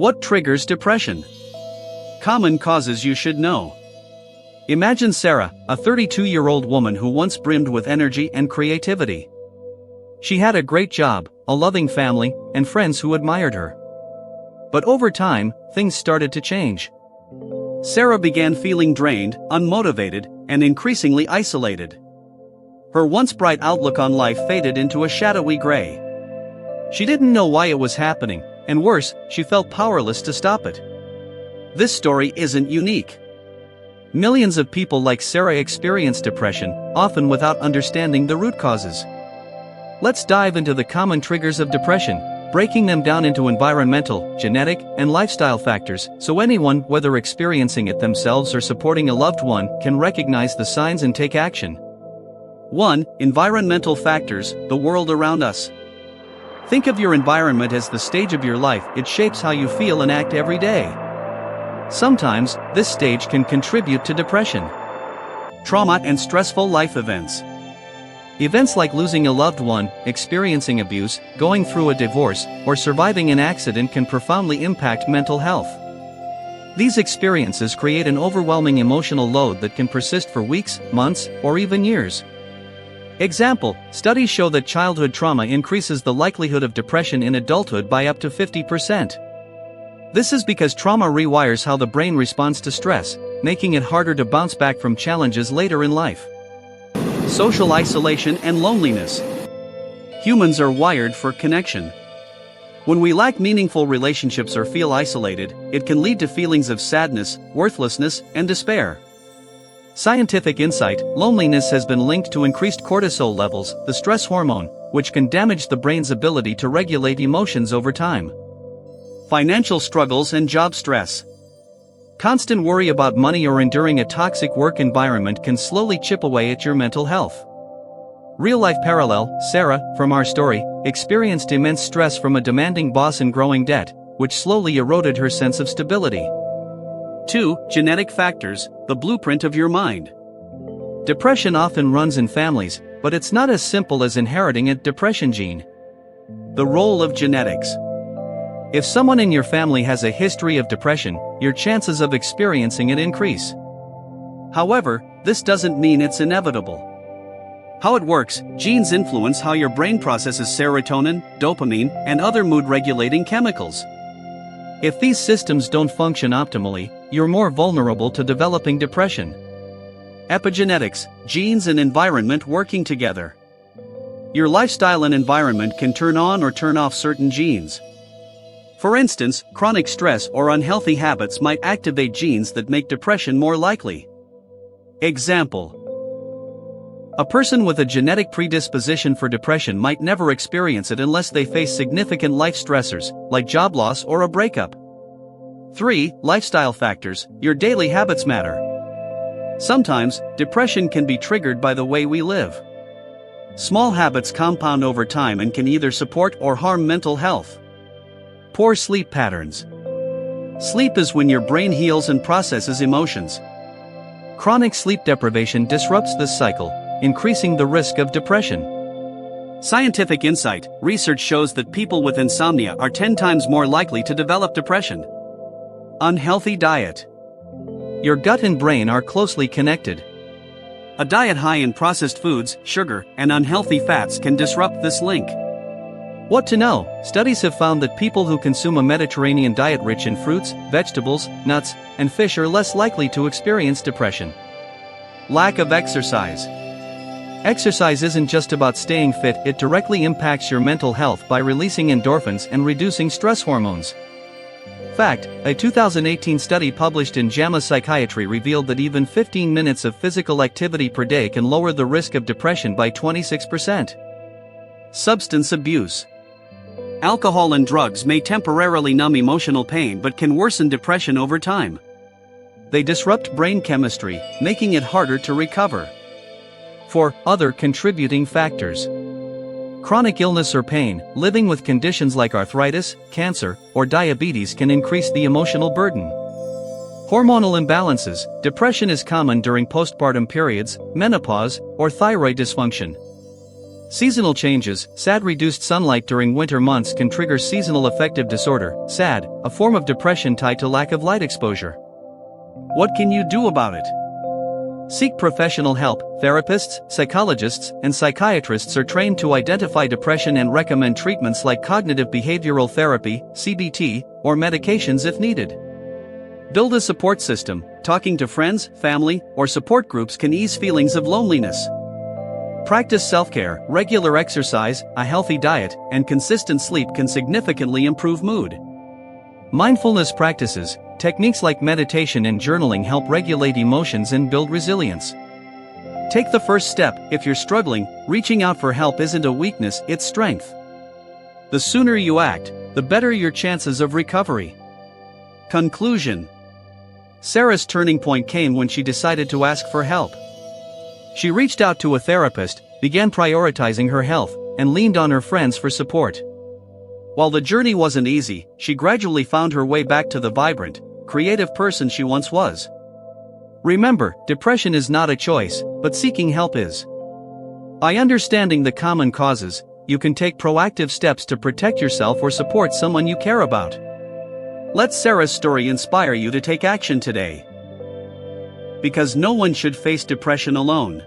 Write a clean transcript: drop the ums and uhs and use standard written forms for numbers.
What triggers depression? Common causes you should know. Imagine Sarah, a 32-year-old woman who once brimmed with energy and creativity. She had a great job, a loving family, and friends who admired her. But over time, things started to change. Sarah began feeling drained, unmotivated, and increasingly isolated. Her once bright outlook on life faded into a shadowy gray. She didn't know why it was happening, and worse, she felt powerless to stop it. This story isn't unique. Millions of people like Sarah experience depression, often without understanding the root causes. Let's dive into the common triggers of depression, breaking them down into environmental, genetic, and lifestyle factors, so anyone, whether experiencing it themselves or supporting a loved one, can recognize the signs and take action. 1. Environmental factors, the world around us. Think of your environment as the stage of your life. It shapes how you feel and act every day. Sometimes, this stage can contribute to depression. Trauma and stressful life events. Events like losing a loved one, experiencing abuse, going through a divorce, or surviving an accident can profoundly impact mental health. These experiences create an overwhelming emotional load that can persist for weeks, months, or even years. Example: studies show that childhood trauma increases the likelihood of depression in adulthood by up to 50%. This is because trauma rewires how the brain responds to stress, making it harder to bounce back from challenges later in life. Social isolation and loneliness. Humans are wired for connection. When we lack meaningful relationships or feel isolated, it can lead to feelings of sadness, worthlessness, and despair. Scientific insight: loneliness has been linked to increased cortisol levels, the stress hormone, which can damage the brain's ability to regulate emotions over time. Financial struggles and job stress. Constant worry about money or enduring a toxic work environment can slowly chip away at your mental health. Real-life parallel: Sarah, from our story, experienced immense stress from a demanding boss and growing debt, which slowly eroded her sense of stability. 2. Genetic factors, the blueprint of your mind. Depression often runs in families, but it's not as simple as inheriting a depression gene. The role of genetics. If someone in your family has a history of depression, your chances of experiencing it increase. However, this doesn't mean it's inevitable. How it works: genes influence how your brain processes serotonin, dopamine, and other mood-regulating chemicals. If these systems don't function optimally, you're more vulnerable to developing depression. Epigenetics: genes and environment working together. Your lifestyle and environment can turn on or turn off certain genes. For instance, chronic stress or unhealthy habits might activate genes that make depression more likely. Example: a person with a genetic predisposition for depression might never experience it unless they face significant life stressors, like job loss or a breakup. 3. Lifestyle factors: your daily habits matter. Sometimes, depression can be triggered by the way we live. Small habits compound over time and can either support or harm mental health. Poor sleep patterns. Sleep is when your brain heals and processes emotions. Chronic sleep deprivation disrupts this cycle, increasing the risk of depression. Scientific insight: research shows that people with insomnia are 10 times more likely to develop depression. Unhealthy diet. Your gut and brain are closely connected. A diet high in processed foods, sugar, and unhealthy fats can disrupt this link. What to know? Studies have found that people who consume a Mediterranean diet rich in fruits, vegetables, nuts, and fish are less likely to experience depression. Lack of exercise. Exercise isn't just about staying fit, it directly impacts your mental health by releasing endorphins and reducing stress hormones. Fact: a 2018 study published in JAMA Psychiatry revealed that even 15 minutes of physical activity per day can lower the risk of depression by 26%. Substance abuse. Alcohol and drugs may temporarily numb emotional pain but can worsen depression over time. They disrupt brain chemistry, making it harder to recover. 4. Other contributing factors. Chronic illness or pain: living with conditions like arthritis, cancer, or diabetes can increase the emotional burden. Hormonal imbalances. Depression is common during postpartum periods, menopause, or thyroid dysfunction. Seasonal changes. SAD. Reduced sunlight during winter months can trigger seasonal affective disorder, SAD, a form of depression tied to lack of light exposure. What can you do about it? Seek professional help. Therapists, psychologists, and psychiatrists are trained to identify depression and recommend treatments like cognitive behavioral therapy, CBT, or medications if needed. Build a support system. Talking to friends, family, or support groups can ease feelings of loneliness. Practice self-care. Regular exercise, a healthy diet, and consistent sleep can significantly improve mood. Mindfulness practices. Techniques like meditation and journaling help regulate emotions and build resilience. Take the first step. If you're struggling, reaching out for help isn't a weakness, it's strength. The sooner you act, the better your chances of recovery. Conclusion. Sarah's turning point came when she decided to ask for help. She reached out to a therapist, began prioritizing her health, and leaned on her friends for support. While the journey wasn't easy, she gradually found her way back to the vibrant, creative person she once was. Remember, depression is not a choice, but seeking help is. By understanding the common causes, you can take proactive steps to protect yourself or support someone you care about. Let Sarah's story inspire you to take action today. Because no one should face depression alone.